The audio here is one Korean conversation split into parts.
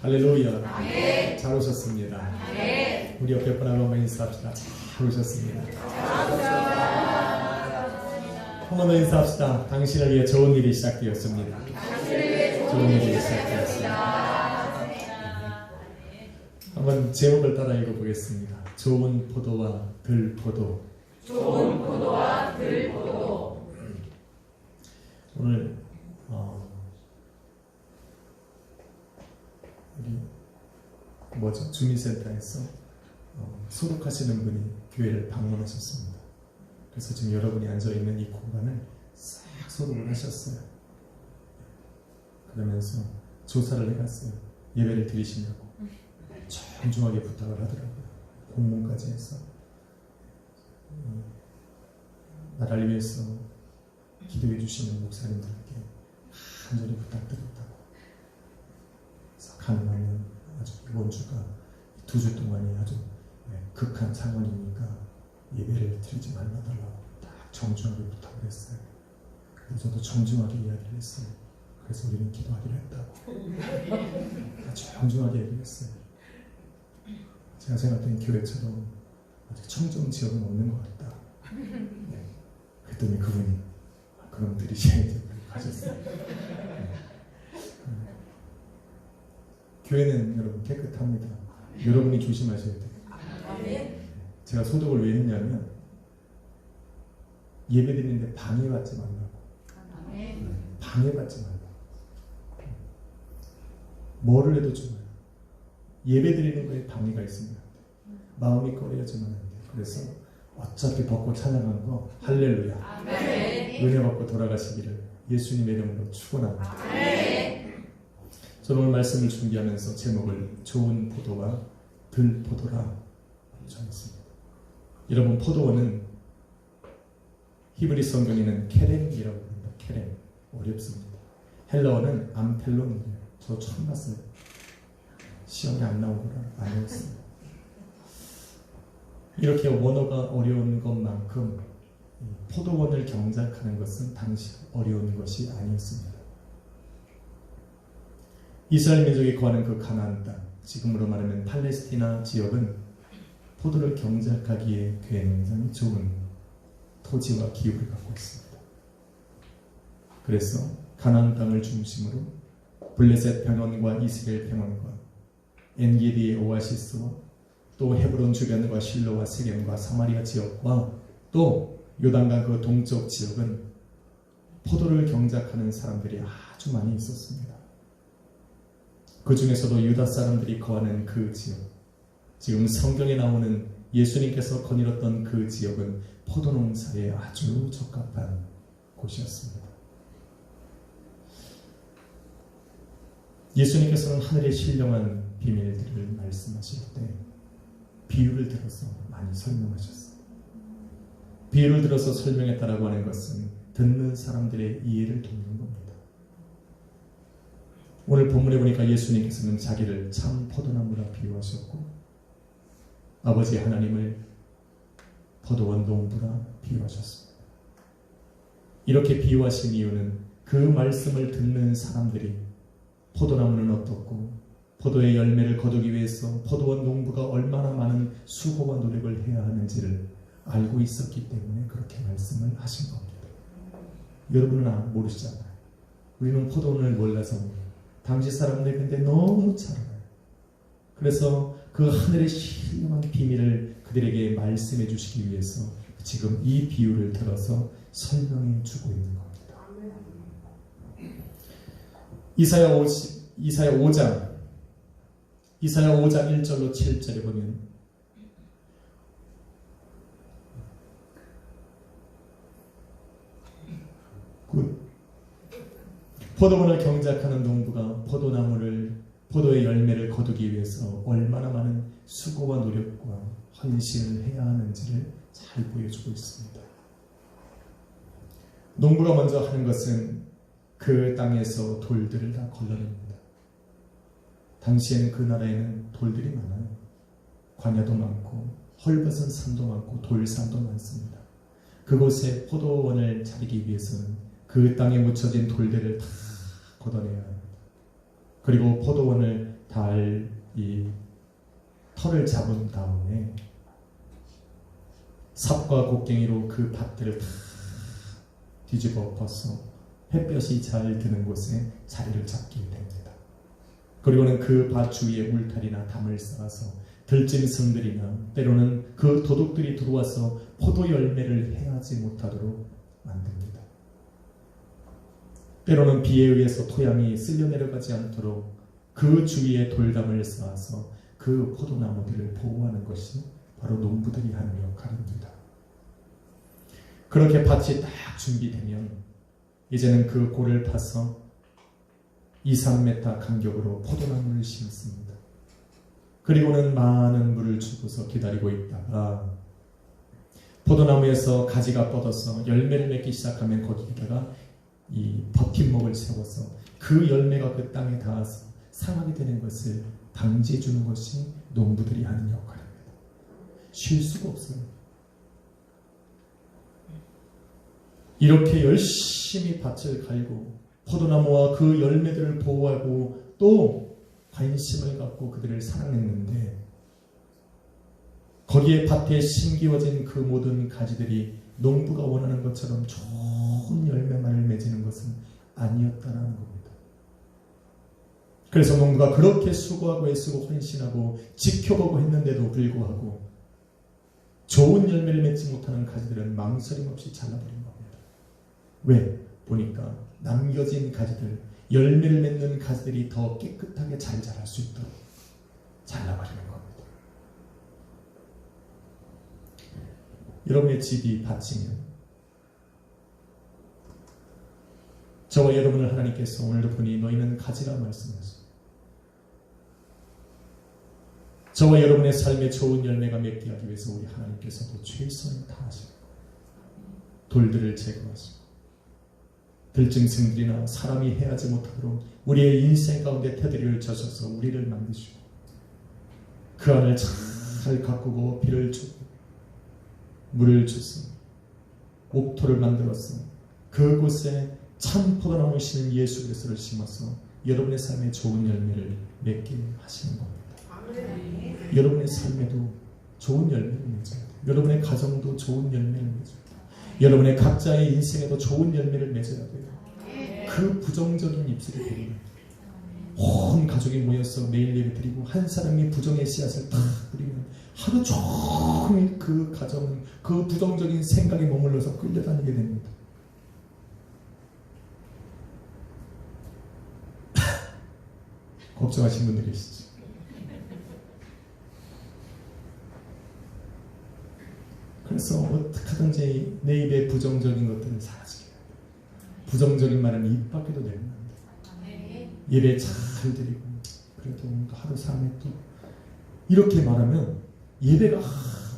할렐루야. 네. 잘 오셨습니다. 네. 우리 옆에 분하고 한번 인사합시다. 잘 오셨습니다. 한 번 더 인사합시다. 당신을 위해 좋은 일이 시작되었습니다. 좋은 일이 시작되었습니다. 한번 제목을 따라 읽어보겠습니다. 좋은 포도와 들포도. 좋은 포도와 들포도. 오늘 우리 주민센터에서 소독하시는 분이 교회를 방문하셨습니다. 그래서 지금 여러분이 앉아있는 이 공간을 싹 소독을 하셨어요. 그러면서 조사를 해갔어요. 예배를 드리시냐고 정중하게 부탁을 하더라고요. 공문까지 해서 나라를 위해서 기도해 주시는 목사님들께 간절히 부탁드린다고. 그래서 가능하면 아주 이번 주가 2주 동안이 아주 극한 상황이니까 예배를 드리지 말아달라고 딱 정중하게 부탁을 했어요. 그래서 저도 정중하게 이야기를 했어요. 그래서 우리는 기도하기로 했다고. 정중하게 얘기를 했어요. 제가 생각했던 교회처럼 아직 청정 지역은 없는 것 같다. 네. 그랬더니 그분이 그럼 드리셔야지 하셨어요. 교회는 여러분 깨끗합니다. 여러분이 조심하셔야 돼요. 제가 소독을 왜 했냐면 예배 드리는데 방해받지 말라고. 방해받지 말라고. 뭐를 해도 좋아요. 예배 드리는 거에 방해가 있으면 안 돼요. 마음이 꺼려지면 안 돼요. 그래서 어차피 벗고 찬양한 거 할렐루야. 은혜 받고 돌아가시기를 예수님의 이름으로 축원합니다. 저는 오늘 말씀을 준비하면서 제목을 좋은 포도와 들포도라 정했습니다. 여러분, 포도원은 히브리 성경에는 케렘이라고 합니다. 케렘. 어렵습니다. 헬라어는 암펠론이에요. 저 처음 봤어요. 시험에 안 나온 거라 안 외웠어요. 이렇게 원어가 어려운 것만큼 포도원을 경작하는 것은 당시 어려운 것이 아니었습니다. 이스라엘 민족이 거하는 그 가나안 땅, 지금으로 말하면 팔레스티나 지역은 포도를 경작하기에 굉장히 좋은 토지와 기후를 갖고 있습니다. 그래서 가나안 땅을 중심으로 블레셋 평원과 이스라엘 평원과 엔게디의 오아시스와 또 헤브론 주변과 실로와 세겜과 사마리아 지역과 또 요단강 그 동쪽 지역은 포도를 경작하는 사람들이 아주 많이 있었습니다. 그 중에서도 유다 사람들이 거하는 그 지역, 지금 성경에 나오는 예수님께서 거닐었던 그 지역은 포도농사에 아주 적합한 곳이었습니다. 예수님께서는 하늘의 신령한 비밀들을 말씀하실 때 비유를 들어서 많이 설명하셨어요. 비유를 들어서 설명했다라고 하는 것은 듣는 사람들의 이해를 돕는 겁니다. 오늘 본문에 보니까 예수님께서는 자기를 참 포도나무라 비유하셨고 아버지 하나님을 포도원 농부라 비유하셨습니다. 이렇게 비유하신 이유는 그 말씀을 듣는 사람들이 포도나무는 어떻고 포도의 열매를 거두기 위해서 포도원 농부가 얼마나 많은 수고와 노력을 해야 하는지를 알고 있었기 때문에 그렇게 말씀을 하신 겁니다. 여러분은 모르시잖아요. 우리는 포도원을 몰라서 당시 사람들 근데 너무 잘 알아요. 그래서 그 하늘의 신령한 비밀을 그들에게 말씀해 주시기 위해서 지금 이 비유를 들어서 설명해 주고 있는 겁니다. 이사야 5장 1절로 7절에 보면 포도원을 경작하는 농부가 포도의 열매를 거두기 위해서 얼마나 많은 수고와 노력과 헌신을 해야 하는지를 잘 보여주고 있습니다. 농부가 먼저 하는 것은 그 땅에서 돌들을 다 걸러냅니다. 당시에는 그 나라에는 돌들이 많아요. 광야도 많고 헐벗은 산도 많고 돌산도 많습니다. 그곳에 포도원을 차리기 위해서는 그 땅에 묻혀진 돌들을 다 걷어내야 합니다. 그리고 포도원을 잘 털을 잡은 다음에 삽과 곡괭이로 그 밭들을 다 뒤집어 엎어서 햇볕이 잘 드는 곳에 자리를 잡게 됩니다. 그리고는 그 밭 주위에 울타리나 담을 쌓아서 들짐승들이나 때로는 그 도둑들이 들어와서 포도 열매를 해하지 못하도록 만듭니다. 때로는 비에 의해서 토양이 쓸려 내려가지 않도록 그 주위에 돌담을 쌓아서 그 포도나무들을 보호하는 것이 바로 농부들이 하는 역할입니다. 그렇게 밭이 딱 준비되면 이제는 그 골을 파서 2-3m 간격으로 포도나무를 심습니다. 그리고는 많은 물을 주고서 기다리고 있다가 포도나무에서 가지가 뻗어서 열매를 맺기 시작하면 거기에다가 이 버팀목을 세워서 그 열매가 그 땅에 닿아서 상하게 되는 것을 방지해 주는 것이 농부들이 하는 역할입니다. 쉴 수가 없어요. 이렇게 열심히 밭을 갈고 포도나무와 그 열매들을 보호하고 또 관심을 갖고 그들을 사랑했는데 거기에 밭에 심기워진 그 모든 가지들이 농부가 원하는 것처럼 좋은 열매만을 맺는 것은 아니었다는 겁니다. 그래서 농부가 그렇게 수고하고 애쓰고 헌신하고 지켜보고 했는데도 불구하고 좋은 열매를 맺지 못하는 가지들은 망설임 없이 잘라버린 겁니다. 왜? 보니까 남겨진 가지들, 열매를 맺는 가지들이 더 깨끗하게 잘 자랄 수 있도록 잘라버리는 겁니다. 여러분의 집이 밭이면 저와 여러분을 하나님께서 오늘도 보니 너희는 가지라 말씀하셨습니다. 저와 여러분의 삶에 좋은 열매가 맺게 하기 위해서 우리 하나님께서도 최선을 다하시고 돌들을 제거하시고 들짐승들이나 사람이 해하지 못하도록 우리의 인생 가운데 테두리를 쳐셔서 우리를 만드시고 그 안을 잘 가꾸고 비를 주고 물을 주서 옥토를 만들어서 그곳에 참 포도나무 심은 예수 그리스도를 심어서 여러분의 삶에 좋은 열매를 맺게 하시는 겁니다. 여러분의 삶에도 좋은 열매를 맺어야 돼요. 여러분의 가정도 좋은 열매를 맺어야 돼요. 여러분의 각자의 인생에도 좋은 열매를 맺어야 돼요. 그 부정적인 입술이 되면 온 가족이 모여서 매일 예배 드리고 한 사람이 부정의 씨앗을 탁 뿌리면 하루 종일 그 가정은 그 부정적인 생각에 머물러서 끌려다니게 됩니다. 걱정하신 분들이 계시죠. 그래서 어떻게 하든지 내 입에 부정적인 것들을 사라지게 해야 돼요. 부정적인 말은 입 밖에도 내면 안 돼요. 예배 잘 드리고 그래도 하루 3회 또 이렇게 말하면 예배가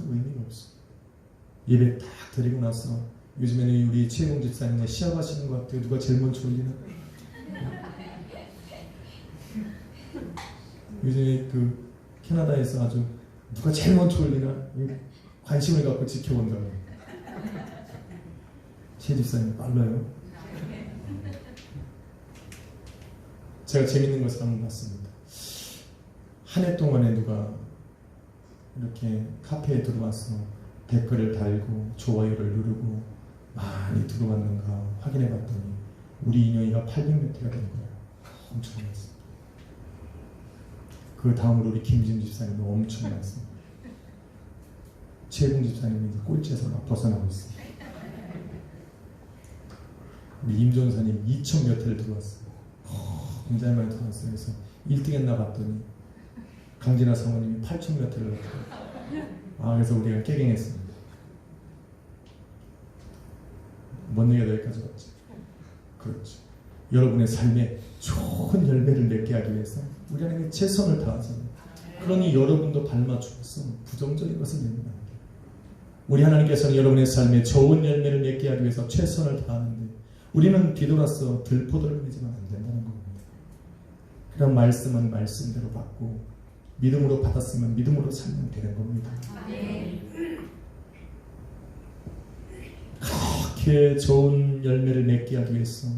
의미가 없어요. 예배 딱 드리고 나서 요즘에는 우리 최혜봉 집사님 시합하시는 것 같아요. 누가 제일 먼저 올리나? 요즘에 그 캐나다에서 아주 누가 제일 먼저 올리나 관심을 갖고 지켜본다고. 최 집사님 빨라요. 제가 재밌는 것을 한번 봤습니다. 한 해 동안에 누가 이렇게 카페에 들어와서 댓글을 달고 좋아요를 누르고 많이 들어왔는가 확인해 봤더니 우리 인형이가 800m가 된 거예요. 엄청났어요. 그 다음으로 우리 김진 집사님도 엄청 많습니다. 최혜봉 집사님이 이제 꼴찌에서 막 벗어나고 있습니다. 우리 임 전사님 2,000 몇 회를 들어왔어요. 굉장히 많이 들어왔어요. 그래서 1등 했나 봤더니 강진아 사모님이 8,000 몇 회를 넣었어요. 그래서 우리가 깨갱했습니다. 뭔 얘기가 여기까지 왔지? 그렇죠. 여러분의 삶에 좋은 열매를 맺게 하기 위해서 우리 하나님께 최선을 다하잖아요. 그러니 여러분도 발맞추어서 부정적인 것을 내면 안 돼요. 우리 하나님께서는 여러분의 삶에 좋은 열매를 맺게 하기 위해서 최선을 다하는데 우리는 뒤돌아서 들포도를 맺으면 안 된다는 겁니다. 그런 말씀은 말씀대로 받고 믿음으로 받았으면 믿음으로 살면 되는 겁니다. 그렇게 좋은 열매를 맺게 하기 위해서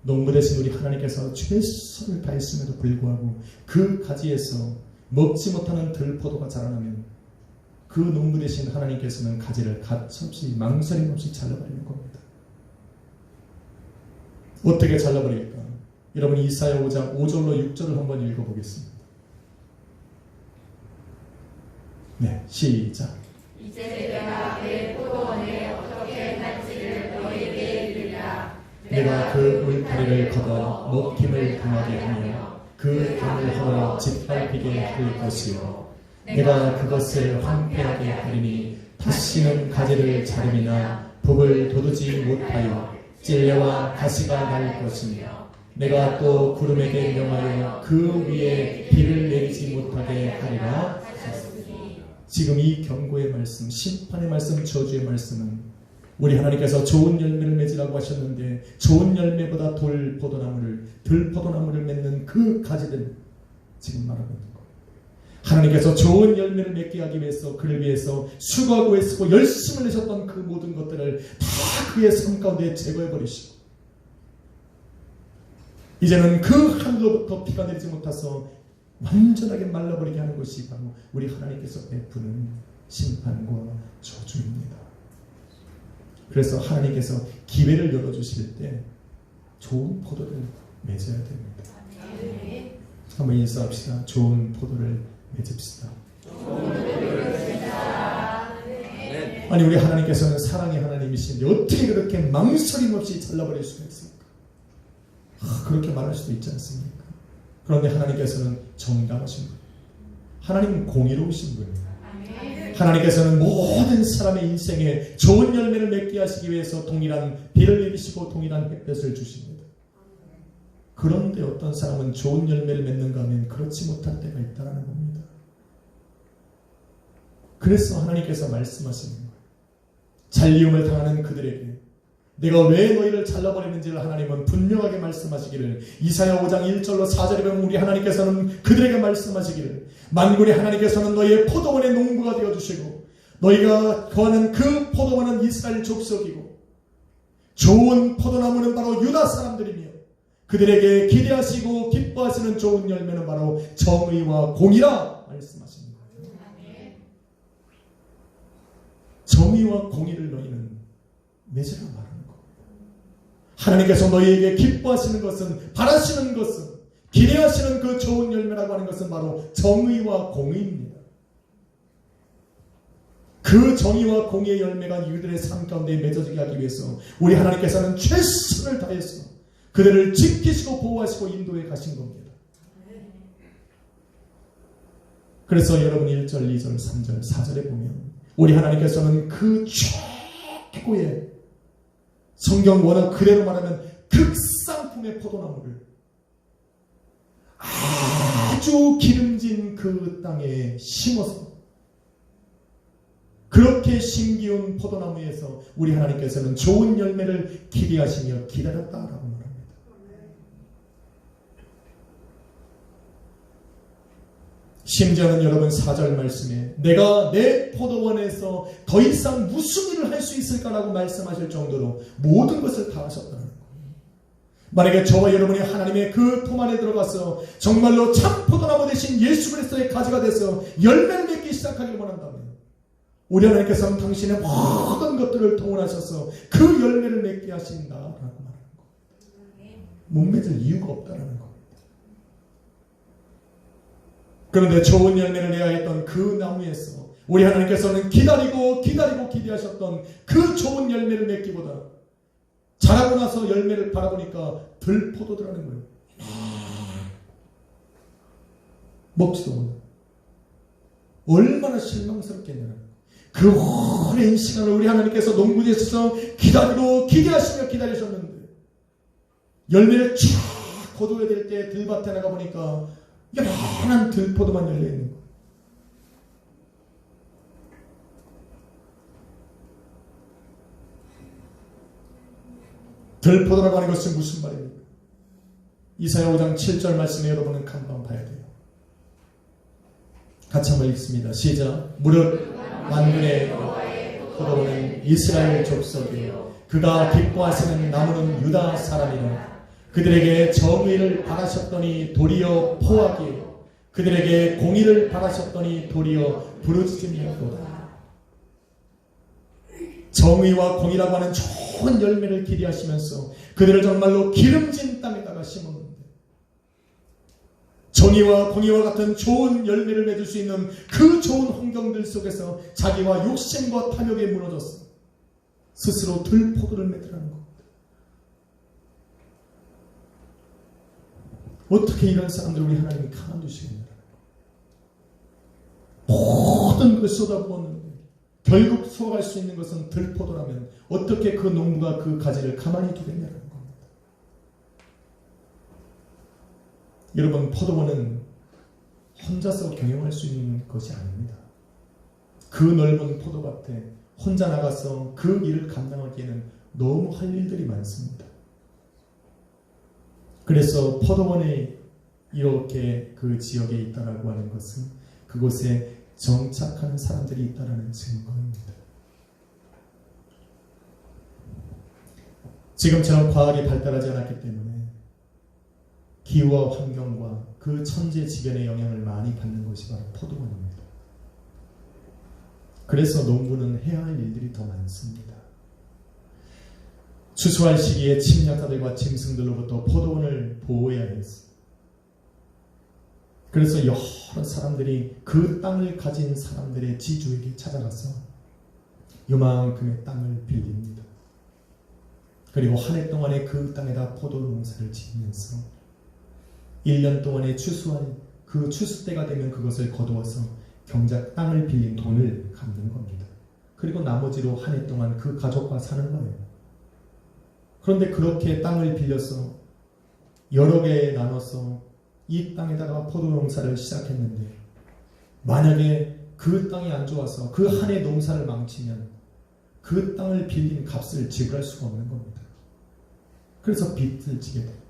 농부 되신 우리 하나님께서 최선을 다했음에도 불구하고 그 가지에서 먹지 못하는 들포도가 자라나면 그 농부 되신 하나님께서는 가지를 가차없이 망설임 없이 잘라버리는 겁니다. 어떻게 잘라버릴까? 여러분 이사야 5장 5절로 6절을 한번 읽어보겠습니다. 네, 시작. 이제 내가 내 포도원에 어떻게 할지를 너에게 이르리라. 내가 그 울타리를 걷어 먹힘을 당하게 하며 그 담을 헐어 짓밟히게 할 것이요 내가 그것을 황폐하게 하리니 다시는 가지를 자름이나 붓을 돋우지 못하여 찔레와 가시가 날 것이며 내가 또 구름에게 명하여 그 위에 비를 내리지 못하게 하리라. 지금 이 경고의 말씀, 심판의 말씀, 저주의 말씀은 우리 하나님께서 좋은 열매를 맺으라고 하셨는데 좋은 열매보다 들포도나무를 맺는 그 가지들 지금 말하고 있는 거예요. 하나님께서 좋은 열매를 맺게 하기 위해서 그를 위해서 수고하고 애쓰고 열심을 내셨던 그 모든 것들을 다 그의 삶 가운데 제거해버리시고 이제는 그 하늘로부터 비가 내리지 못해서 완전하게 말라버리게 하는 것이 바로 우리 하나님께서 베푸는 심판과 저주입니다. 그래서 하나님께서 기회를 열어주실 때 좋은 포도를 맺어야 됩니다. 한번 인사합시다. 좋은 포도를 맺읍시다. 아니 우리 하나님께서는 사랑의 하나님이신데 어떻게 그렇게 망설임 없이 잘라버릴 수가 있습니까? 그렇게 말할 수도 있지 않습니까? 그런데 하나님께서는 정당하신 분, 하나님은 공의로우신 분입니다. 하나님께서는 모든 사람의 인생에 좋은 열매를 맺게 하시기 위해서 동일한 비를 내리시고 동일한 햇볕을 주십니다. 그런데 어떤 사람은 좋은 열매를 맺는가 하면 그렇지 못할 때가 있다는 겁니다. 그래서 하나님께서 말씀하시는 거예요. 잘리움을 당하는 그들에게 내가 왜 너희를 잘라버리는지를 하나님은 분명하게 말씀하시기를 이사야 5장 1절로 4절에 보면 우리 하나님께서는 그들에게 말씀하시기를 만군의 하나님께서는 너희의 포도원의 농부가 되어주시고 너희가 거하는 그 포도원은 이스라엘 족속이고 좋은 포도나무는 바로 유다 사람들이며 그들에게 기대하시고 기뻐하시는 좋은 열매는 바로 정의와 공의라 말씀하십니다. 정의와 공의를 너희는 맺으라 말합니다. 하나님께서 너희에게 기뻐하시는 것은 바라시는 것은 기대하시는 그 좋은 열매라고 하는 것은 바로 정의와 공의입니다. 그 정의와 공의의 열매가 이들의 삶 가운데 맺어지게 하기 위해서 우리 하나님께서는 최선을 다해서 그들을 지키시고 보호하시고 인도해 가신 겁니다. 그래서 여러분 1절, 2절, 3절, 4절에 보면 우리 하나님께서는 그 최고의 성경 원어 그대로 말하면 극상품의 포도나무를 아주 기름진 그 땅에 심어서 그렇게 심기운 포도나무에서 우리 하나님께서는 좋은 열매를 기대하시며 기다렸다라고 말합니다. 심지어는 여러분 4절 말씀에 내가 내 포도원에서 더 이상 무슨 일을 할 수 있을까라고 말씀하실 정도로 모든 것을 다 하셨다는 거예요. 만약에 저와 여러분이 하나님의 그 품 안에 들어가서 정말로 참 포도나무 대신 예수 그리스도의 가지가 돼서 열매를 맺기 시작하길 원한다면 우리 하나님께서는 당신의 모든 것들을 동원하셔서 그 열매를 맺게 하신다라고 말하는 겁니다. 못 맺을 이유가 없다라는 겁니다. 그런데 좋은 열매를 내야 했던 그 나무에서 우리 하나님께서는 기다리고 기대하셨던 그 좋은 열매를 맺기보다 자라고 나서 열매를 바라보니까 들포도더라는 거예요. 먹지도 못해. 얼마나 실망스럽겠냐는 그 오랜 시간을 우리 하나님께서 농부에서 기다리고 기대하시며 기다리셨는데 열매를 쫙 거두어야 될 때 들밭에 나가 보니까 연한 들포도만 열려있는 거예요. 들포도라고 하는 것은 무슨 말입니까? 이사야 5장 7절 말씀에 여러분은 한번 봐야 돼요. 같이 한번 읽습니다. 시작. 무릇 만군의 포도원은 이스라엘 족속이요 그가 기뻐하시는 나무는 유다 사람이라. 그들에게 정의를 바라셨더니 도리어 포악이요 그들에게 공의를 바라셨더니 도리어 부르짖으미로다. 정의와 공의라고 하는 좋은 열매를 기대하시면서 그들을 정말로 기름진 땅에다가 심었는데, 정의와 공의와 같은 좋은 열매를 맺을 수 있는 그 좋은 환경들 속에서 자기와 욕심과 탐욕에 무너졌어 스스로 들포도를 맺으라는 겁니다. 어떻게 이런 사람들 우리 하나님이 가만두시겠느냐. 모든 걸 쏟아부었는데 결국 수확할 수 있는 것은 들포도라면 어떻게 그 농부가 그 가지를 가만히 두겠냐는 겁니다. 여러분, 포도원은 혼자서 경영할 수 있는 것이 아닙니다. 그 넓은 포도밭에 혼자 나가서 그 일을 감당하기에는 너무 할 일들이 많습니다. 그래서 포도원에 이렇게 그 지역에 있다라고 하는 것은 그곳에 정착하는 사람들이 있다라는 증거입니다. 지금처럼 과학이 발달하지 않았기 때문에 기후와 환경과 그 천재지변의 영향을 많이 받는 것이 바로 포도원입니다. 그래서 농부는 해야 할 일들이 더 많습니다. 추수할 시기에 침략자들과 짐승들로부터 포도원을 보호해야 했습니다. 그래서 여러 사람들이 그 땅을 가진 사람들의 지주에게 찾아가서 요만큼의 땅을 빌립니다. 그리고 한 해 동안에 그 땅에다 포도 농사를 지으면서 1년 동안에 추수한 그 추수 때가 되면 그것을 거두어서 경작 땅을 빌린 돈을 갚는 겁니다. 그리고 나머지로 한 해 동안 그 가족과 사는 거예요. 그런데 그렇게 땅을 빌려서 여러 개에 나눠서 이 땅에다가 포도 농사를 시작했는데, 만약에 그 땅이 안 좋아서 그 한 해 농사를 망치면 그 땅을 빌린 값을 지불할 수가 없는 겁니다. 그래서 빚을 지게 돼요.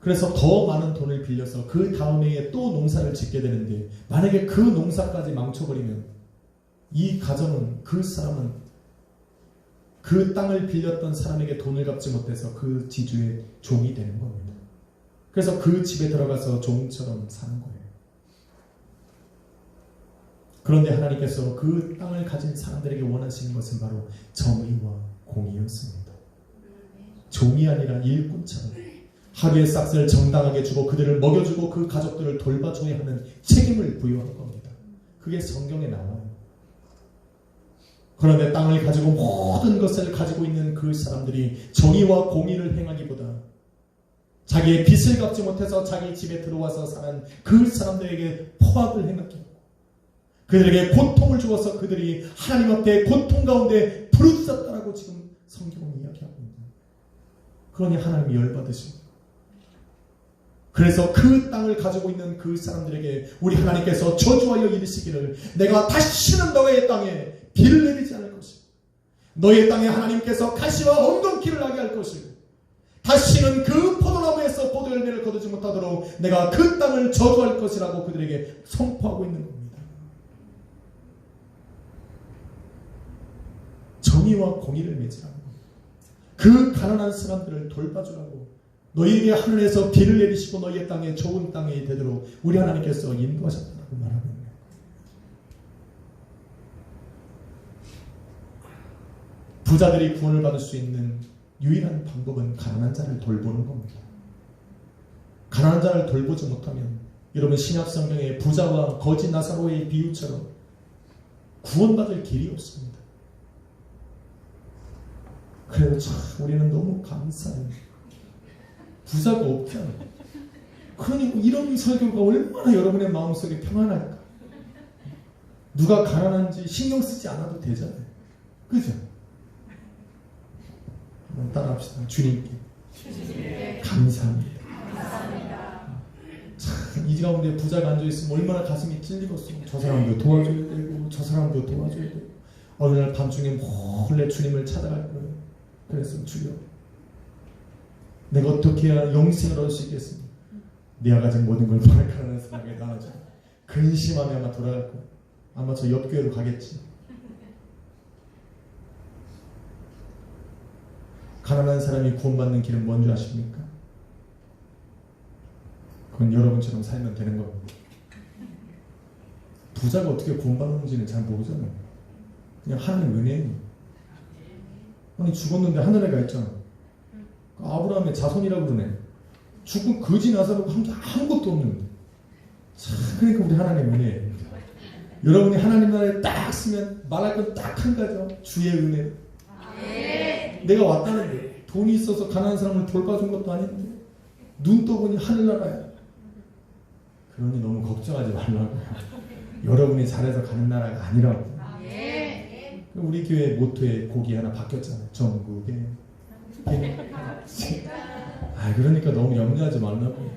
그래서 더 많은 돈을 빌려서 그 다음 해에 또 농사를 짓게 되는데, 만약에 그 농사까지 망쳐버리면 이 가정은, 그 사람은 그 땅을 빌렸던 사람에게 돈을 갚지 못해서 그 지주의 종이 되는 겁니다. 그래서 그 집에 들어가서 종처럼 사는 거예요. 그런데 하나님께서 그 땅을 가진 사람들에게 원하시는 것은 바로 정의와 공의였습니다. 종이 아니라 일꾼처럼 하루의 싹스를 정당하게 주고 그들을 먹여주고 그 가족들을 돌봐줘야 하는 책임을 부여하는 겁니다. 그게 성경에 나와요. 그런데 땅을 가지고 모든 것을 가지고 있는 그 사람들이 정의와 공의를 행하기보다 자기의 빚을 갚지 못해서 자기 집에 들어와서 사는 그 사람들에게 포악을 행하고 그들에게 고통을 주어서 그들이 하나님 앞에 고통 가운데 부르짖었다라고 지금 성경은 이야기하고 있는 거예요. 그러니 하나님이 열받으시고, 그래서 그 땅을 가지고 있는 그 사람들에게 우리 하나님께서 저주하여 이르시기를, 내가 다시는 너의 땅에 비를 내리지 않을 것이고 너의 땅에 하나님께서 가시와 엉겅퀴를 하게 할 것이고 다시는 그 포도나무에서 포도 열매를 거두지 못하도록 내가 그 땅을 저주할 것이라고 그들에게 선포하고 있는 겁니다. 정의와 공의를 맺으라고, 그 가난한 사람들을 돌봐주라고, 너희에게 하늘에서 비를 내리시고 너희의 땅에 좋은 땅이 되도록 우리 하나님께서 인도하셨다고 말하고 있는 거예요. 부자들이 구원을 받을 수 있는 유일한 방법은 가난한 자를 돌보는 겁니다. 가난한 자를 돌보지 못하면 여러분, 신약 성경의 부자와 거지 나사로의 비유처럼 구원받을 길이 없습니다. 그래도 참 우리는 너무 감사해요. 부자가 없잖아. 그러니 이런 설교가 얼마나 여러분의 마음속에 평안할까. 누가 가난한지 신경 쓰지 않아도 되잖아요. 그죠? 한번 따라합시다. 주님께 감사합니다. 참, 이 가운데 부자가 앉아있으면 얼마나 가슴이 찔리겠어. 저 사람도 도와줘야 되고 저 사람도 도와줘야 되고, 어느 날 밤중에 몰래 주님을 찾아갈 거예요. 그래서 주여, 내가 어떻게 해야 영생을 얻을 수 있겠습니까? 내가 가진 모든 걸 포기하는 생각에 나아져 근심하며 아마 돌아갈 거예요. 아마 저 옆교회로 가겠지. 가난한 사람이 구원받는 길은 뭔지 아십니까? 그건 여러분처럼 살면 되는 겁니다. 부자가 어떻게 구원받는지는 잘 모르잖아요. 그냥 하나님 은혜예요. 아니 죽었는데 하늘에 가 있잖아. 아브라함의 자손이라고 그러네. 죽은 거지 나사로가 한 게 아무것도 없는데. 참, 그러니까 우리 하나님 은혜예요. 여러분이 하나님 나라에 딱 쓰면 말할 건 딱 한 가지요. 주의 은혜. 내가 왔다는데 돈이 있어서 가난한 사람을 돌봐준 것도 아닌데 눈 떠보니 하늘나라야. 그러니 너무 걱정하지 말라고요. 여러분이 잘해서 가는 나라가 아니라고. 우리 교회 모토에 곡이 하나 바뀌었잖아요. 전국에 그러니까 너무 염려하지 말라고요.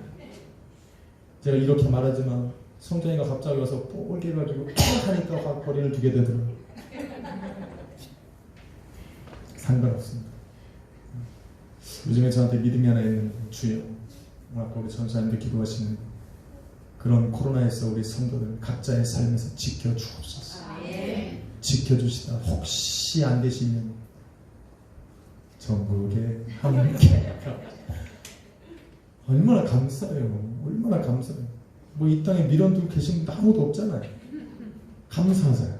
제가 이렇게 말하지만 성전이가 갑자기 와서 뽀글게 해가지고 하니까 거리를 두게 되더라고요. 상관없습니다. 요즘에 저한테 믿음이 하나 있는데 주여 아까 우리 전사님들 기도하시는 그런 코로나에서 우리 성도들 각자의 삶에서 지켜주옵소서. 지켜주시다 혹시 안 되시면 전국에 함께 얼마나 감사해요. 얼마나 감사해요. 뭐 이 땅에 미련두고 계신 분 아무도 없잖아요. 감사하잖아요.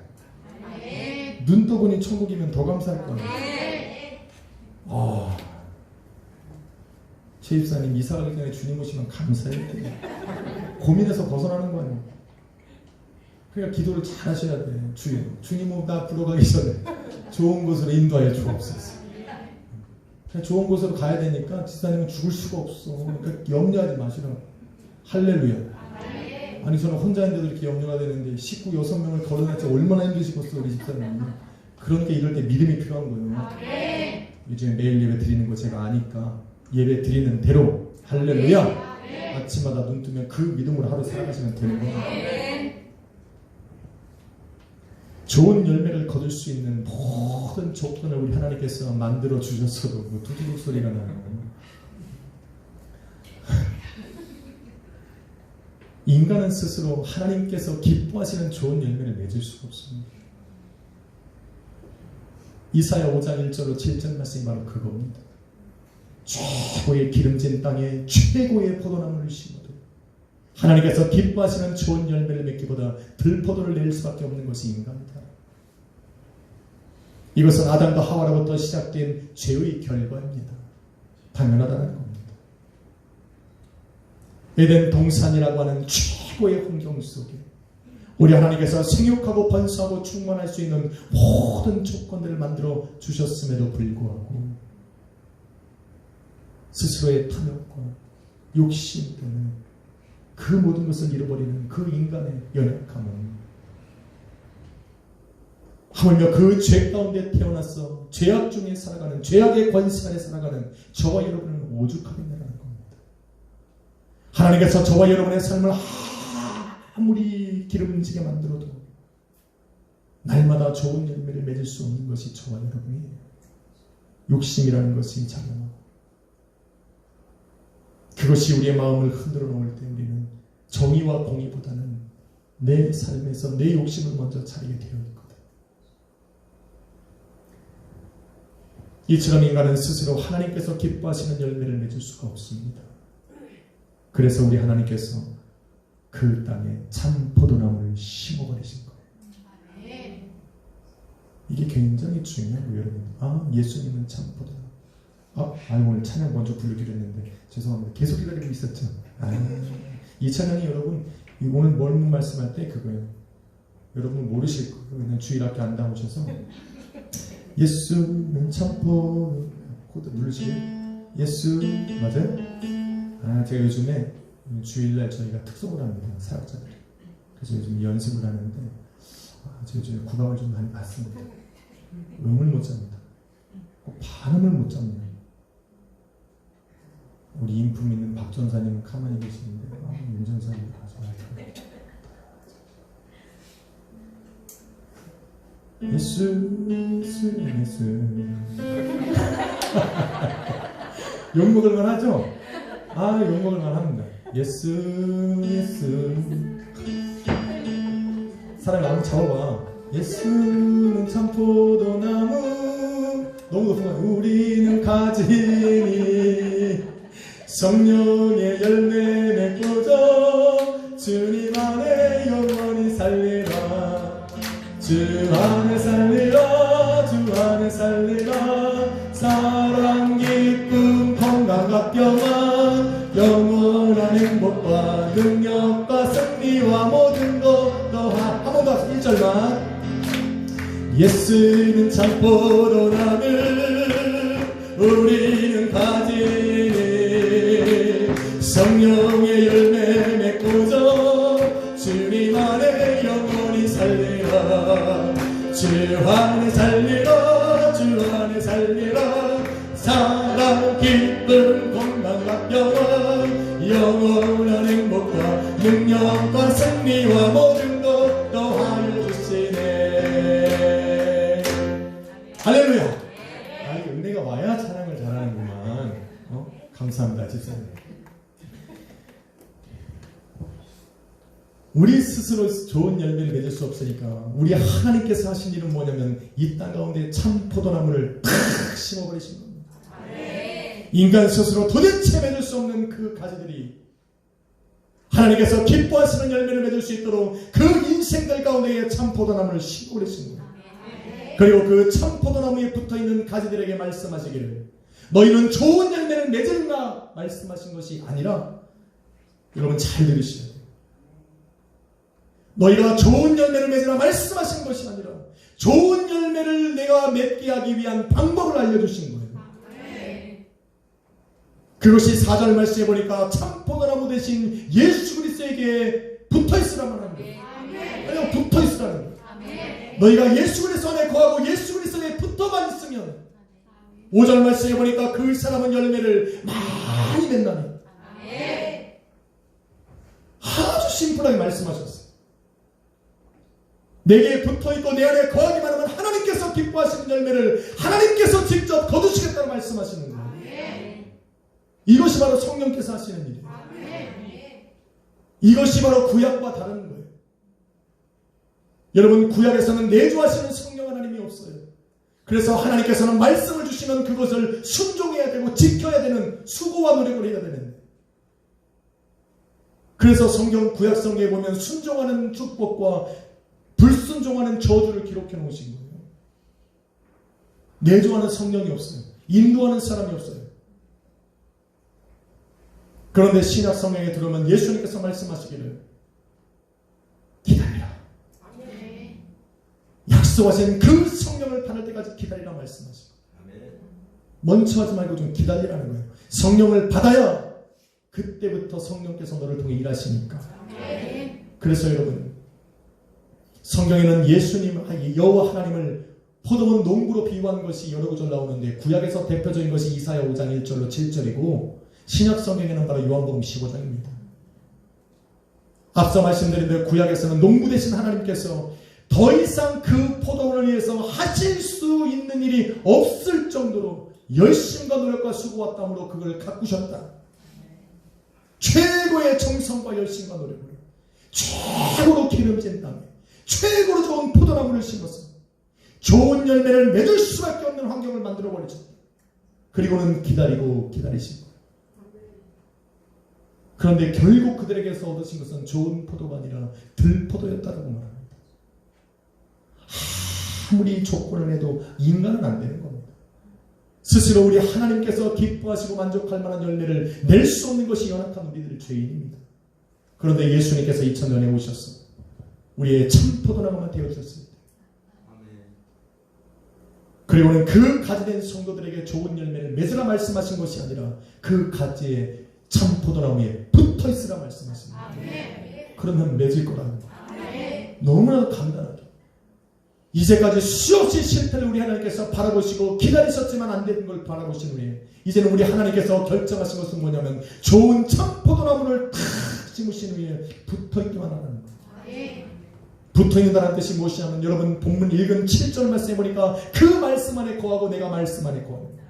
눈 떠보니 천국이면 더 감사할 거예요. 최 집사님 이사가기 전에 주님 오시면 감사해야 돼요. 고민해서 벗어나는 거 아니에요. 그러니까 기도를 잘 하셔야 돼요. 주님 나 불러가기 전에 좋은 곳으로 인도하여 주옵소서. 좋은 곳으로 가야 되니까 집사님은 죽을 수가 없어. 그러니까 염려하지 마시라고. 할렐루야. 아니 저는 혼자인데도 이렇게 염려가 되는데 식구 6명을 거론할때 얼마나 힘드시겠어 우리 집사님이. 그러니까 이럴 때 믿음이 필요한 거예요. 요즘에 매일 예배 드리는 거 제가 아니까 예배 드리는 대로 할렐루야. 아침마다 눈 뜨면 그 믿음으로 하루 살아가시면 되는 거예요. 좋은 열매를 거둘 수 있는 모든 조건을 우리 하나님께서 만들어 주셨어도 뭐 두두둑 소리가 나요. 인간은 스스로 하나님께서 기뻐하시는 좋은 열매를 맺을 수가 없습니다. 이사야 5장 1절로 7절 말씀이 바로 그겁니다. 최고의 기름진 땅에 최고의 포도나무를 심어도 하나님께서 기뻐하시는 좋은 열매를 맺기보다 들포도를 낼 수밖에 없는 것이 인간이다. 이것은 아담과 하와로부터 시작된 죄의 결과입니다. 당연하다는 겁니다. 에덴 동산이라고 하는 최고의 환경 속에 우리 하나님께서 생육하고 번성하고 충만할 수 있는 모든 조건들을 만들어 주셨음에도 불구하고 스스로의 탐욕과 욕심 때문에 그 모든 것을 잃어버리는 그 인간의 연약함은 하물며 그 죄 가운데 태어나서 죄악 중에 살아가는 죄악의 권세 아래 살아가는 저와 여러분은 오죽하겠냐라는 겁니다. 하나님께서 저와 여러분의 삶을 아무리 기름지게 만들어도 날마다 좋은 열매를 맺을 수 없는 것이 저와 여러분이에요. 욕심이라는 것이 작용하고 그것이 우리의 마음을 흔들어 놓을 때 우리는 정의와 공의보다는 내 삶에서 내 욕심을 먼저 차리게 되어 있거든. 이처럼 인간은 스스로 하나님께서 기뻐하시는 열매를 맺을 수가 없습니다. 그래서 우리 하나님께서 그 땅에 참 포도나무를 심어버리신 거예요. 이게 굉장히 중요하고 여러분. 예수님은 참 포도나무. 오늘 찬양 먼저 부르기로 했는데 죄송합니다. 계속 기다리고 있었죠. 이 찬양이 여러분 오늘 뭘 말씀할 때 그거예요. 여러분 모르실 거예요. 그냥 주일학교 안 나오셔서 예수는 참 포도나무 코드 누르시게. 예수 맞아요? 제가 요즘에 주일날 저희가 특송을 합니다. 사역자들. 그래서 요즘 연습을 하는데 제가 요즘에 구강을 좀 많이 받습니다. 음을 못 잡니다. 꼭 반음을 못 잡니다. 우리 인품 있는 박 전사님은 가만히 계시는데 윤 전사님 가서 예수 욕먹을만 하죠? 욕먹을만 합니다. 예수 사람이 한번 잡아봐. 예수는 참 포도나무 너무 높은 거야. 우리는 가지니 성령의 열매 맺고자 주님 안에 영원히 살리라. 주 안에 살리라. 주 안에 살리라. 사랑 기쁨 건강과 평안 영원한 행복과 능력과 승리와 모든 것 더하. 한 번 더 1절만. 예수는 참포도나무 우리는 가지니 성령의 열매 맺고자 주님 안에 영원히 살리라. 주 안에 살리라. 주 안에 살리라. 사랑 기쁨 건강과 평안 영원한 행복과 능력과 승리와 모든 것 더하여 주시네. 할렐루야. 아니 은혜가 와야 찬양을 잘하는구만. 감사합니다 집사님. 우리 스스로 좋은 열매를 맺을 수 없으니까 우리 하나님께서 하신 일은 뭐냐면 이 땅 가운데 참 포도나무를 탁 심어버리신 겁니다. 인간 스스로 도대체 맺을 수 없는 그 가지들이 하나님께서 기뻐하시는 열매를 맺을 수 있도록 그 인생들 가운데에 참 포도나무를 심어버리신 겁니다. 그리고 그 참 포도나무에 붙어있는 가지들에게 말씀하시기를 너희는 좋은 열매를 맺으리라 말씀하신 것이 아니라, 여러분 잘 들으셔야 돼요. 너희가 좋은 열매를 맺으라 말씀하신 것이 아니라 좋은 열매를 내가 맺게 하기 위한 방법을 알려주신 거예요. 그것이 4절 말씀에 보니까 참 포도나무 대신 예수 그리스도에게 붙어있으라만 하는 거예요. 그냥 붙어있으라는 거예요. 너희가 예수 그리스도 안에 거하고 예수 그리스도에 붙어만 있으면 5절 말씀에 보니까 그 사람은 열매를 많이 맺나니. 아주 심플하게 말씀하셨어요. 내게 붙어있고 내 안에 거하기만 하면 하나님께서 기뻐하시는 열매를 하나님께서 직접 거두시겠다고 말씀하시는 거예요. 이것이 바로 성령께서 하시는 일이에요. 이것이 바로 구약과 다른 거예요. 여러분 구약에서는 내주하시는 성령 하나님이 없어요. 그래서 하나님께서는 말씀을 주시면 그것을 순종해야 되고 지켜야 되는 수고와 노력을 해야 되는데, 그래서 성경 구약 성경에 보면 순종하는 축복과 불순종하는 저주를 기록해 놓으신 거예요. 내주하는 성령이 없어요. 인도하는 사람이 없어요. 그런데 신약 성경에 들어오면 예수님께서 말씀하시기를 기다리라. 약속하신 그 성령을 받을 때까지 기다리라 말씀하시고, 먼저 하지 말고 좀 기다리라는 거예요. 성령을 받아야 그때부터 성령께서 너를 통해 일하시니까. 그래서 여러분 성경에는 예수님 여호와 하나님을 포도원 농부로 비유한 것이 여러 구절 나오는데, 구약에서 대표적인 것이 이사야 5장 1절로 7절이고 신약 성경에는 바로 요한복음 15장입니다. 앞서 말씀드린 대로 구약에서는 농부 되신 하나님께서 더 이상 그 포도원을 위해서 하실 수 있는 일이 없을 정도로 열심과 노력과 수고와 땀으로 그걸 가꾸셨다. 최고의 정성과 열심과 노력으로 최고로 기름진 땅에 최고로 좋은 포도나무를 심어서 좋은 열매를 맺을 수밖에 없는 환경을 만들어버리셨다. 그리고는 기다리고 기다리시고, 그런데 결국 그들에게서 얻으신 것은 좋은 포도가 아니라 들포도였다라고 말합니다. 아무리 조건을 해도 인간은 안 되는 겁니다. 스스로 우리 하나님께서 기뻐하시고 만족할 만한 열매를 낼 수 없는 것이 연약한 우리들의 죄인입니다. 그런데 예수님께서 2000년에 오셔서 우리의 참 포도나무가 되어주셨습니다. 그리고는 그 가지된 성도들에게 좋은 열매를 맺으라 말씀하신 것이 아니라 그 가지에 참 포도나무에 붙어있으라 말씀하십니다. 그러면 맺을 거라는 거예요. 너무나 간단하게. 이제까지 수없이 실패를 우리 하나님께서 바라보시고 기다리셨지만 안 되는 걸 바라보신 후에 이제는 우리 하나님께서 결정하신 것은 뭐냐면 좋은 참 포도나무를 탁 심으신 후에 붙어있기만 하는 거예요. 붙어있는다는 뜻이 무엇이냐면, 여러분 본문 읽은 7절 말씀에 보니까 그 말씀 안에 거하고 내가 말씀 안에 거합니다.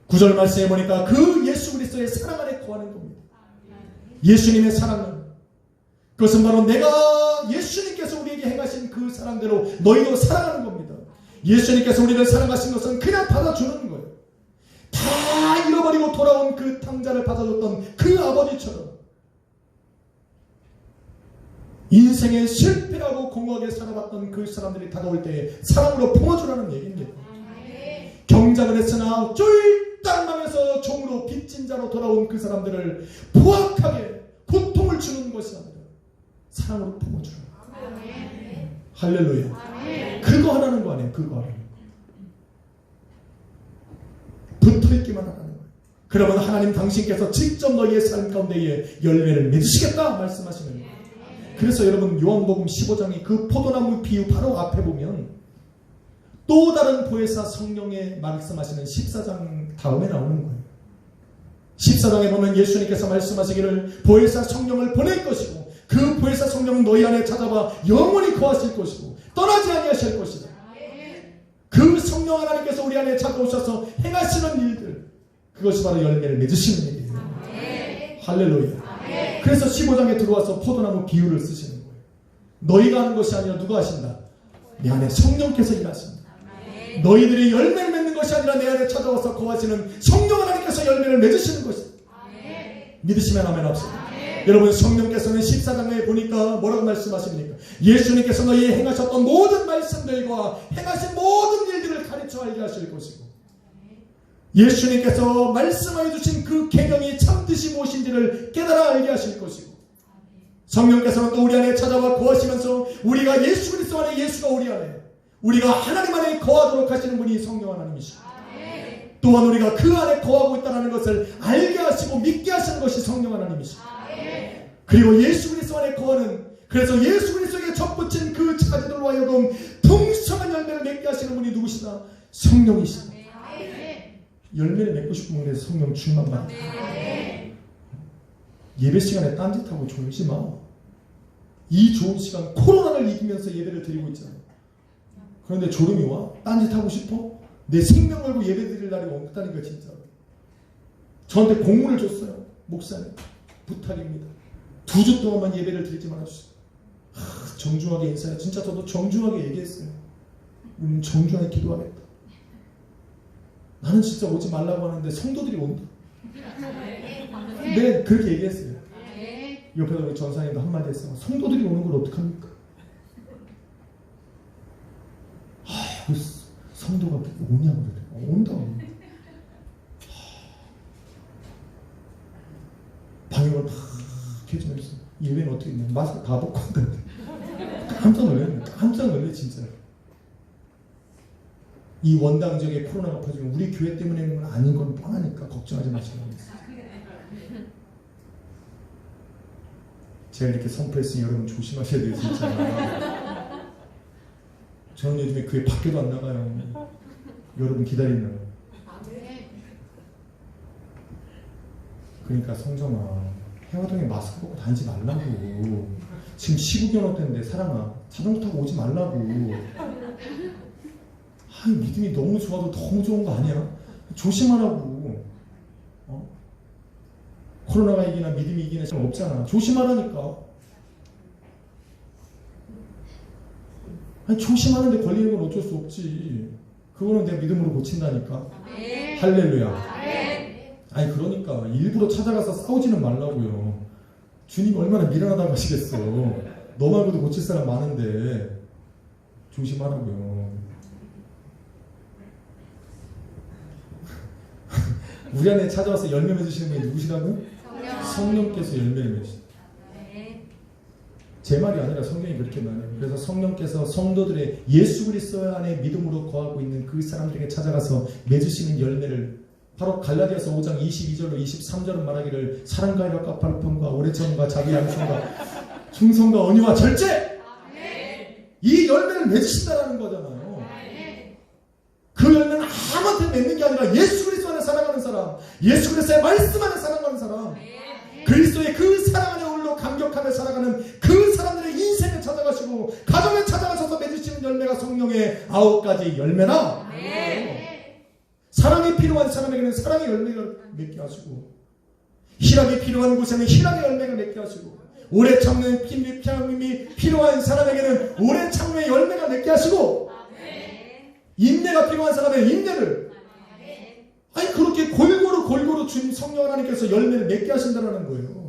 9절 말씀에 보니까 그 예수 그리스도의 사랑 안에 거하는 겁니다. 예수님의 사랑은, 그것은 바로 내가 예수님께서 우리에게 행하신 그 사랑대로 너희도 사랑하는 겁니다. 예수님께서 우리를 사랑하신 것은 그냥 받아주는 거예요. 다 잃어버리고 돌아온 그 탕자를 받아줬던 그 아버지처럼 인생에 실패하고 공허하게 살아왔던 그 사람들이 다가올 때에 사랑으로 품어주라는 얘기입니다. 경작을 했으나 쫄딱망해서 종으로 빚진 자로 돌아온 그 사람들을 포악하게 고통을 주는 것이 아니라 사랑으로 품어주라. 할렐루야. 그거 하라는 거 아니에요. 그거 하라는 거. 붙어있기만 하라는 거예요. 그러면 하나님 당신께서 직접 너희의 삶 가운데에 열매를 맺으시겠다 말씀하시는 거예요. 그래서 여러분 요한복음 15장의 그 포도나무 비유 바로 앞에 보면 또 다른 보혜사 성령의 말씀하시는 14장 다음에 나오는 거예요. 14장에 보면 예수님께서 말씀하시기를 보혜사 성령을 보낼 것이고 그 보혜사 성령은 너희 안에 찾아와 영원히 거하실 것이고 떠나지 아니하실 것이다. 그 성령 하나님께서 우리 안에 찾아오셔서 행하시는 일들, 그것이 바로 열매를 맺으시는 일이에요. 할렐루야. 그래서 15장에 들어와서 포도나무 비유를 쓰시는 거예요. 너희가 하는 것이 아니라 누가 하신다? 내 안에 성령께서 일하신다. 너희들이 열매를 맺는 것이 아니라 내 안에 찾아와서 거하시는 성령 하나님께서 열매를 맺으시는 것이다. 믿으시면 아멘 합시다. 여러분 성령께서는 14장에 보니까 뭐라고 말씀하십니까? 예수님께서 너희 행하셨던 모든 말씀들과 행하신 모든 일들을 가르쳐 알게 하실 것이고 예수님께서 말씀하여 주신 그 계명이 참듯이 무엇인지를 깨달아 알게 하실 것이고 성령께서는 또 우리 안에 찾아와 거하시면서 우리가 예수 그리스도 안에 예수가 우리 안에 우리가 하나님 안에 거하도록 하시는 분이 성령 하나님이시고 또한 우리가 그 안에 거하고 있다는 것을 알게 하시고 믿게 하시는 것이 성령 하나님이시고 그리고 예수 그리스도 안에 거하는 그래서 예수 그리스도에게 접붙인 그 자녀들로 하여금 풍성한 열매를 맺게 하시는 분이 누구시다? 성령이시다. 열매를 맺고 싶으면 그래서 성령 충만 받아. 예배 시간에 딴짓하고 졸지 마. 이 좋은 시간 코로나를 이기면서 예배를 드리고 있잖아. 그런데 졸음이 와? 딴짓하고 싶어? 내 생명 걸고 예배 드릴 날이 없다니까 진짜. 저한테 공문을 줬어요. 목사님 부탁입니다. 2주 동안만 예배를 드리지 말아주세요. 정중하게 인사해. 진짜 저도 정중하게 얘기했어요. 우리는 정중하게 기도하겠다. 나는 진짜 오지 말라고 하는데 성도들이 온다. 네, 그렇게 얘기했어요. 옆에 우리 전사님도 한마디 했어요. 성도들이 오는 걸 어떡합니까? 성도가 오냐고 그래. 온다고. 방역을 막 해주면서 예배는 어떻게 했냐. 마스크 다 벗고 한다는데. 깜짝 놀랐네. 깜짝 놀래 진짜. 이 원당 지역에 코로나가 퍼지면 우리 교회 때문에 있는 건 아닌 건 뻔하니까 걱정하지 마시라고 했어요. 제가 이렇게 선포했으니 여러분 조심하셔야 돼요 진짜. 저는 요즘에 교회 밖에도 안 나가요. 여러분 기다리는. 그러니까 성정아 해화동에 마스크 벗고 다니지 말라고. 지금 시국연화 때인데 사랑아 자전거 타고 오지 말라고. 믿음이 너무 좋아도 너무 좋은 거 아니야? 조심하라고. 코로나가 이기나 믿음이 이기나 좀 없잖아. 조심하라니까. 조심하는데 걸리는 건 어쩔 수 없지. 그거는 내 믿음으로 고친다니까. 할렐루야. 그러니까 일부러 찾아가서 싸우지는 말라고요. 주님 얼마나 미련하다고 하시겠어. 너 말고도 고칠 사람 많은데 조심하라고요. 우리 안에 찾아와서 열매 맺으시는 분이 누구시라고요? 성령께서 열매를 맺으시는. 제 말이 아니라 성령이 그렇게 말해요. 그래서 성령께서 성도들의 예수 그리스도 안에 믿음으로 거하고 있는 그 사람들에게 찾아가서 맺으시는 열매를 바로 갈라디아서 5장 22절로 23절은 말하기를 사랑과 희락과 화평과 오래 참음과 자기 양심과 충성과 언의와 절제 이 열매를 맺으신다는 거잖아요. 그 열매는 아무한테 맺는 게 아니라 예수 그리스도 안에 살아가는 사람, 예수 그리스도의 말씀 안에 살아가는 사람, 그리스도의 그 사랑 안에 올로 감격하며 살아가는 그 사람들의 인생을 찾아가시고 가정에 찾아가셔서 맺으시는 열매가 성령의 9가지 열매나 사랑이 필요한 사람에게는 사랑의 열매를 맺게 하시고 희락이 필요한 곳에는 희락의 열매를 맺게 하시고 오래 참는 피함이 필요한 사람에게는 오래 참는 열매가 맺게 하시고 인내가 필요한 사람의 인내를 그렇게 골고루 주님 성령 하나님께서 열매를 맺게 하신다는 거예요.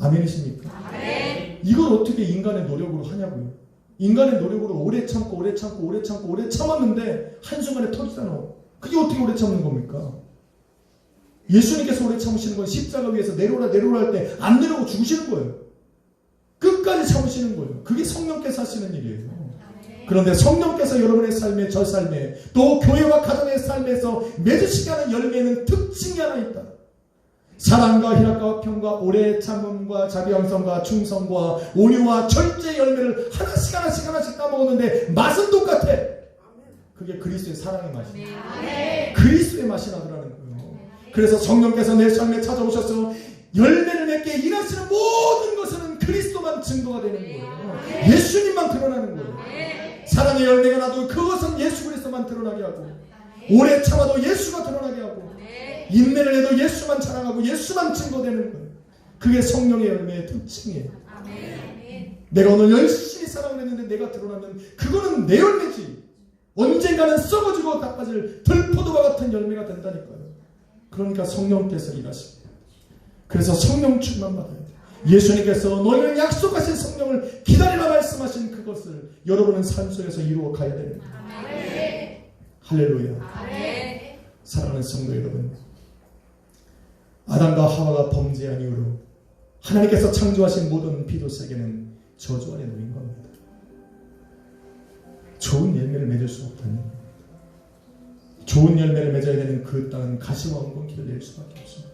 아멘이십니까? 아멘. 이걸 어떻게 인간의 노력으로 하냐고요. 인간의 노력으로 오래 참고 오래 참고 오래 참고 오래 참았는데 한순간에 터지잖아. 그게 어떻게 오래 참는 겁니까? 예수님께서 오래 참으시는 건 십자가 위에서 내려오라 할 때 안 내려오고 죽으시는 거예요. 끝까지 참으시는 거예요. 그게 성령께서 하시는 일이에요. 그런데 성령께서 여러분의 삶에, 저 삶에, 또 교회와 가정의 삶에서 맺으시게 하는 열매는 특징이 하나 있다. 사랑과 희락과 평과 오래 참음과 자비형성과 충성과 온유와 절제 열매를 하나씩 따먹었는데 맛은 똑같아. 그게 그리스도의 사랑의 맛이에요. 그리스도의 맛이 나더라는 거예요. 그래서 성령께서 내 삶에 찾아오셔서 열매를 맺게 일하시는 모든 것은 그리스도만 증거가 되는 거예요. 예수님만 드러나는 거예요. 사랑의 열매가 나도 그것은 예수 그리스도만 드러나게 하고, 오래 참아도 예수가 드러나게 하고, 인내를 해도 예수만 자랑하고 예수만 증거되는 거예요. 그게 성령의 열매의 특징이에요. 내가 오늘 열심히 사랑을 했는데 내가 드러나면 그거는 내 열매지. 언젠가는 썩어지고 닦아질 들포도와 같은 열매가 된다니까요. 그러니까 성령께서 일하십니다. 그래서 성령 충만 받아야 돼요. 예수님께서 너희는 약속하신 성령을 기다리라 말씀하신 그것을 여러분은 삶 속에서 이루어 가야 됩니다. 할렐루야. 사랑하는 성도 여러분, 아담과 하와가 범죄한 이후로 하나님께서 창조하신 모든 피도 세계는 저주 아래 놓인 겁니다. 좋은 열매를 맺을 수 없다는 겁니다. 좋은 열매를 맺어야 되는 그 땅은 가시와 엉겅퀴를 낼 수밖에 없습니다.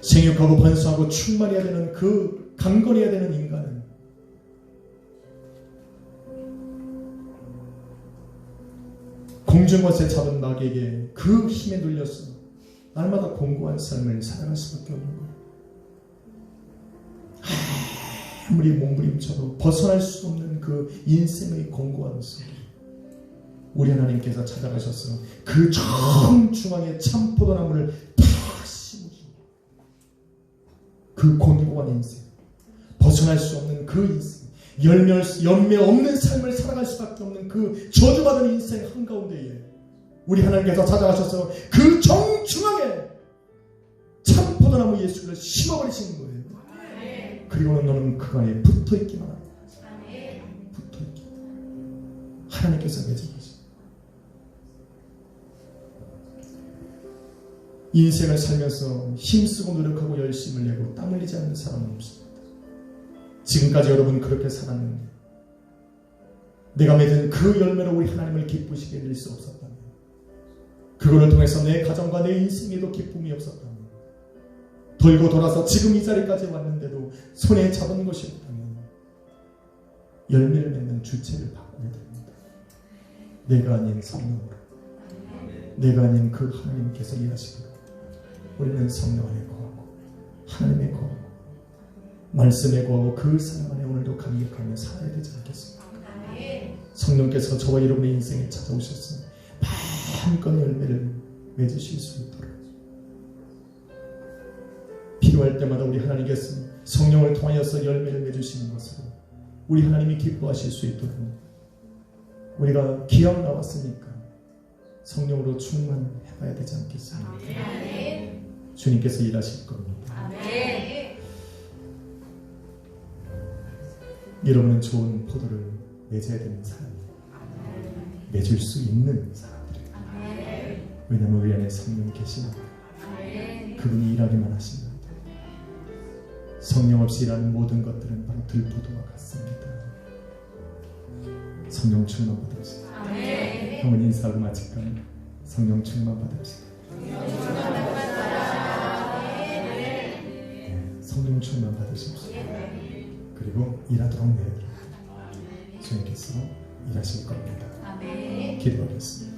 생육하고 번성하고 충만해야 되는 그 강건해야 되는 인간은 공중것에 잡은 마귀에게 그 힘에 눌려서 날마다 공고한 삶을 살아갈 수밖에 없는 거예요. 아무리 몸부림쳐도 벗어날 수 없는 그 인생의 공고함 속에 우리 하나님께서 찾아가셔서 그 정중앙에 참포도나무를 다 심으시고, 그 공고한 인생, 벗어날 수 없는 그 인생, 열매 없는 삶을 살아갈 수밖에 없는 그 저주받은 인생 한가운데에 우리 하나님께서 찾아가셔서 그 정중앙에 참포도나무 예수를 심어버리시는 거예요. 그리고는 너는 그 안에 붙어있기만 합니다. 붙어있기. 하나님께서 맺어가시고 인생을 살면서 힘쓰고 노력하고 열심을 내고 땀 흘리지 않는 사람은 없습니다. 지금까지 여러분 그렇게 살았는데 내가 맺은 그 열매로 우리 하나님을 기쁘시게 해드릴 수 없었다면, 그거를 통해서 내 가정과 내 인생에도 기쁨이 없었다면, 돌고 돌아서 지금 이 자리까지 왔는데도 손에 잡은 것이 없다면 열매를 맺는 주체를 바꿔야 됩니다. 내가 아닌 성령으로, 내가 아닌 그 하나님께서 일하시기로 우리는 성령 안에 거하고 하나님에 거하고 말씀에 거하고 그 사랑 안에 오늘도 감격하며 살아야 되지 않겠습니까? 성령께서 저와 여러분의 인생에 찾아오셔서 마음껏 열매를 맺으실 수 있도록, 필요할 때마다 우리 하나님께서 성령을 통하여서 열매를 맺으시는 것으로 우리 하나님이 기뻐하실 수 있도록 우리가 기왕 나왔으니까 성령으로 충만해봐야 되지 않겠습니까? 주님께서 일하실 겁니다. 여러분은 좋은 포도를 맺어야 되는 사람이에요. 맺을 수 있는 사람들이에요. 왜냐하면 우리 안에 성령이 계시니까. 그분이 일하기만 하십니다. 성령 없이 일하는 모든 것들은 바로 들포도와 같습니다. 성령 충만 받으시고, 형은 인사하고 마칠까요? 성령 충만 받으시고, 성령 충만 받으십시오. 그리고 일하도록 내드립니다. 주님께서 일하실 겁니다. 기도하겠습니다.